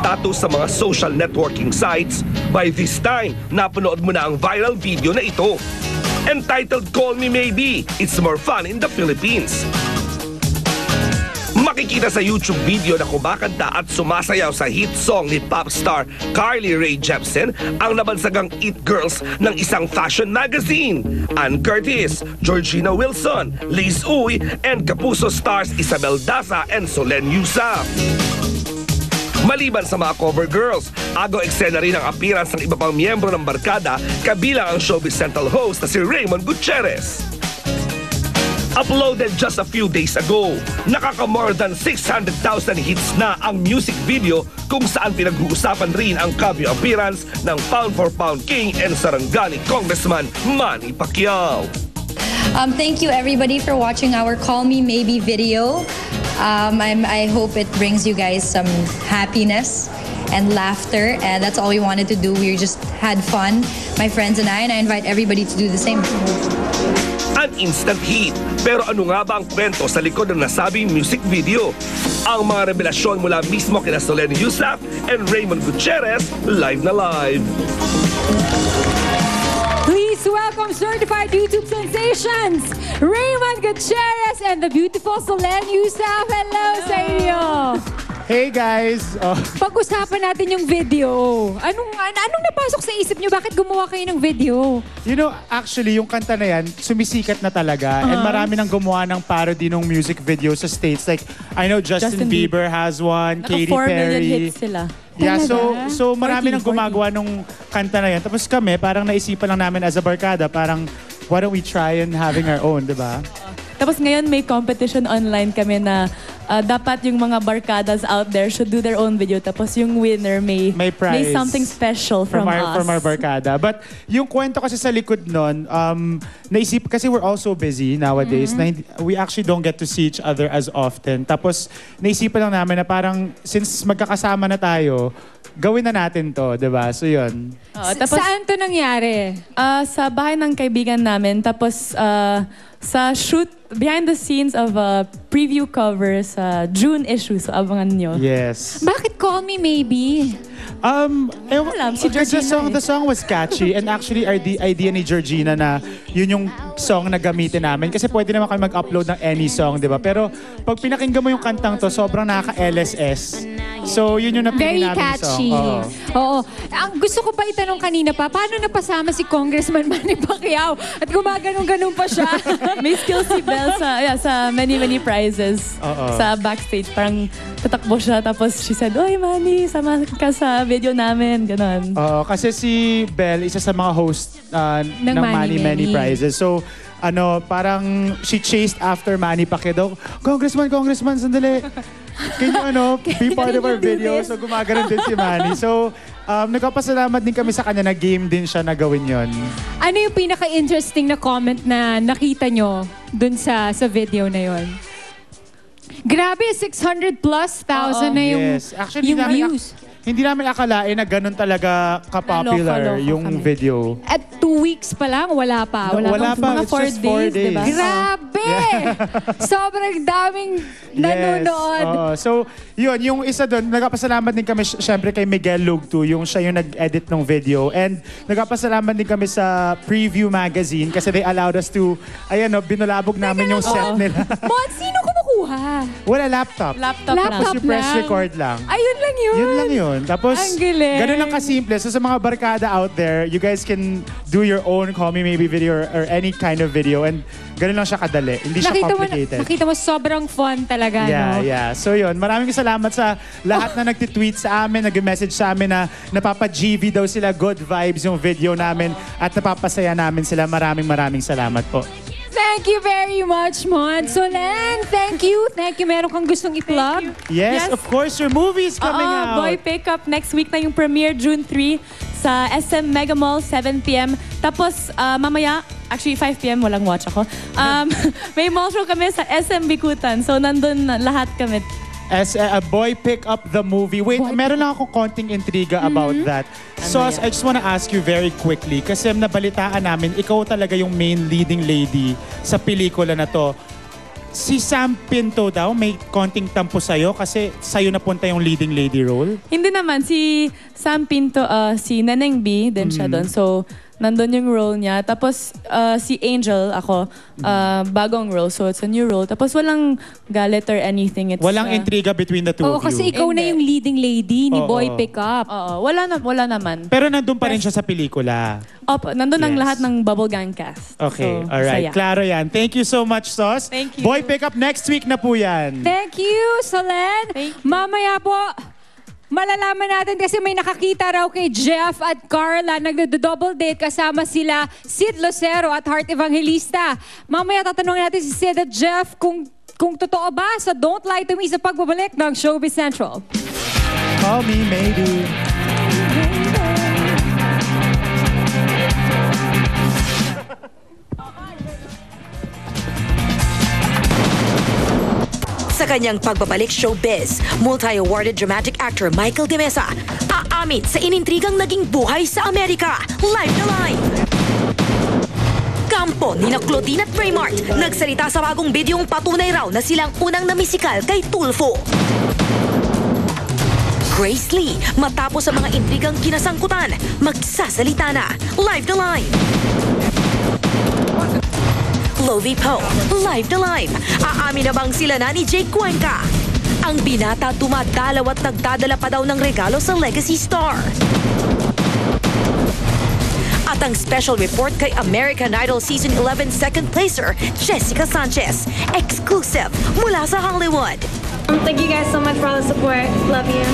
status sa mga social networking sites. By this time, napanood mo na ang viral video na ito. Entitled Call Me Maybe, It's More Fun in the Philippines. Makikita sa YouTube video na kumakanta at sumasayaw sa hit song ni pop star Carly Rae Jepsen ang nabansagang It Girls ng isang fashion magazine. Ann Curtis, Georgina Wilson, Liz Uy, and Kapuso stars Isabel Daza and Solen Yusaf. Maliban sa mga cover girls, agaw eksena rin ang appearance ng iba pang miyembro ng barkada kabilang ang Showbiz Central host na si Raymond Gutierrez. Uploaded just a few days ago, nakaka-more than 600,000 hits na ang music video kung saan pinag-uusapan rin ang cameo appearance ng Pound for Pound King and Sarangani Congressman Manny Pacquiao. Thank you everybody for watching our Call Me Maybe video. I hope it brings you guys some happiness and laughter, and that's all we wanted to do. We just had fun, my friends and I invite everybody to do the same. An instant hit. Pero ano nga ba ang kwento sa likod ng nasabing music video? Ang mga revelasyon mula mismo kina Solen Yusaf and Raymond Gutierrez, live na live. Please welcome certified YouTube sensations, Raymond Gutierrez and the beautiful Solen Yusaf. Hello sa inyo! Hey guys! Pag-usapan natin yung video. Anong napasok sa isip nyo? Bakit gumawa kayo ng video? You know, actually, yung kanta na yan, sumisikat na talaga. And marami nang gumawa ng parody ng music video sa States. Like, I know Justin Bieber has one, Katy Naka 4 million Perry. hits sila. Yeah, Talaga? so marami 40, nang gumagawa nung kanta na yan. Tapos kami, parang naisipan lang namin as a barkada, parang why don't we try and having our own, di ba? Tapos ngayon may competition online kami na dapat yung mga barkadas out there should do their own video. Tapos yung winner may prize. may something special from us. From our barkada. But yung kwento kasi sa likod nun, naisip, kasi we're all so busy nowadays, na we actually don't get to see each other as often. Tapos naisipan lang namin na parang, since magkakasama na tayo, gawin na natin to, di ba? So yun. Tapos, Saan to nangyari? sa bahay ng kaibigan namin. Tapos sa shoot, behind the scenes of a preview cover sa June issue. So abangan nyo. Yes. Bakit Call Me Maybe? alam, si Georgina the song was catchy, and actually our idea ni Georgina na yun yung song na gamitin namin kasi pwede naman kami mag-upload ng any song, di ba? Pero pag pinakinggan mo yung kantang to, sobrang nakaka-LSS. So yun yung napili Very namin catchy. song. Oo. Ang gusto ko pa itanong kanina pa, paano napasama si Congressman Manny Pacquiao at gumaganong-ganong pa siya? May skills si Belle sa many prizes. Sa backstage. Parang tatakbo siya. Tapos she said, "Oy, Manny, sama ka sa video namin." Ganon. Kasi si Belle, isa sa mga host ng Manny Many Prizes. So, parang she chased after Manny Pacquiao. Congressman, sandali. Can you, be part of our video? So, gumaganon din si Manny. So, nagpapasalamat din kami sa kanya na game din siya na gawin yon. Ano yung pinaka-interesting na comment na nakita nyo dun sa video na yon? Grabe, 600 plus thousand na yung, Yes. Actually, yung views. hindi namin akalain na ganun talaga ka-popular Naloka yung kami. video. At 2 weeks pa lang, wala pa. Wala pa. Mga It's 4 just 4 days, days. diba? Grabe! Sobrang daming nanonood. Yes. So, yun, yung isa doon, nagpapasalamat din kami syempre kay Miguel Lugtu, yung siya yung nag-edit ng video. And nagpapasalamat din kami sa Preview Magazine kasi they allowed us to, binulabog namin yung set nila. Mon, sino kumukuha? Wala, laptop. Laptop Laptop lang. Tapos yung press lang. record lang. Ayun lang yun. Yun lang yun. Tapos, Ang galing. ganun lang kasimple. So sa mga barkada out there, you guys can do your own Call Me Maybe video or any kind of video. And ganun lang siya kadali. Hindi siya complicated. Nakita mo sobrang fun talaga, no? Yeah. So yun, maraming salamat sa lahat na nagtitweet sa amin, nag-message sa amin na napapa-GV daw sila, good vibes yung video namin at napapasaya namin sila. Maraming salamat po. Thank you very much, Mon. Solen, thank you. Thank you. Meron kang gustong i-plug? Yes, of course, your movie is coming out. Boy Pickup next week na yung premiere, June 3 sa SM Mega Mall, 7 p.m. Tapos mamaya, actually 5 p.m. walang watch ako. May mall show kami sa SM Bikutan. So nandun lahat kami. As a Boy Pick Up the Movie. Wait, meron lang akong konting intriga about that. Sos, I just wanna ask you very quickly kasi nabalitaan namin, ikaw talaga yung main leading lady sa pelikula na to. Si Sam Pinto daw, may konting tampo sa'yo kasi sa'yo napunta yung leading lady role. Hindi naman. Si Sam Pinto, si Neneng B, din siya doon. So, nandun yung role niya. Tapos, si Angel, ako, bagong role. So, it's a new role. Tapos, walang galit or anything. It's, Walang intriga between the two Oo, of you. kasi ikaw na Hindi. yung leading lady ni Oo. Boy Pickup. Oo, wala naman. Pero nandun pa rin siya sa pelikula. Opo, nandun ang Yes. lahat ng Bubble Gang cast. Okay, So, alright. saya. Klaro yan. Thank you so much, Sos. Thank you. Boy Pickup next week na po yan. Thank you, Solen. Thank you. Mamaya po, malalaman natin kasi may nakakita raw kay Jeff at Carla. Nagdo-double date kasama sila Sid Lucero at Heart Evangelista. Mamaya tatanungin natin si Sid at Jeff kung totoo ba sa Don't Lie to Me sa pagbabalik ng Showbiz Central. Call me maybe. Sa kanyang pagbabalik showbiz, multi-awarded dramatic actor Michael De Mesa aamin sa inintrigang naging buhay sa Amerika. Live na live! Kampo ni Claudine at Raymart nagsalita sa bagong bidyong patunay raw na silang unang namisikal kay Tulfo. Grace Lee, matapos sa mga intrigang kinasangkutan, magsasalita na. Live na live! Lovie Poe, live na live. Aamin na bang sila na ni Jake Cuenca? Ang binata dumadalaw at nagdadala pa daw ng regalo sa Legacy Star. At ang special report kay American Idol Season 11 second placer, Jessica Sanchez. Exclusive mula sa Hollywood. Thank you guys so much for all the support. Love you.